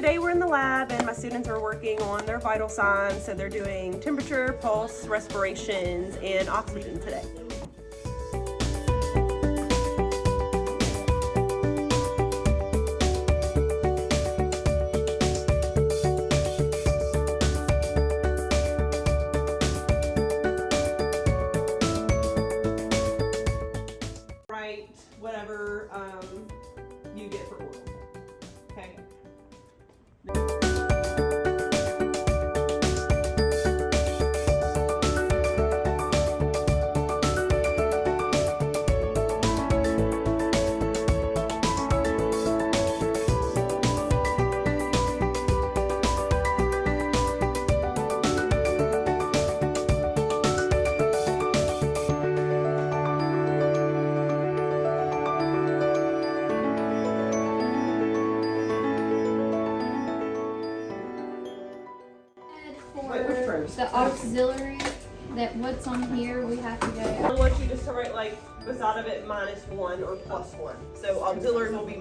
today we're in the lab and my students are working on their vital signs. So they're doing temperature, pulse, respirations, and oxygen today. Write whatever you get for oral. Okay. Wait, which first? The auxiliary, that what's on here, we have to go. I want you just to write like beside of it -1 or +1. So auxiliary will be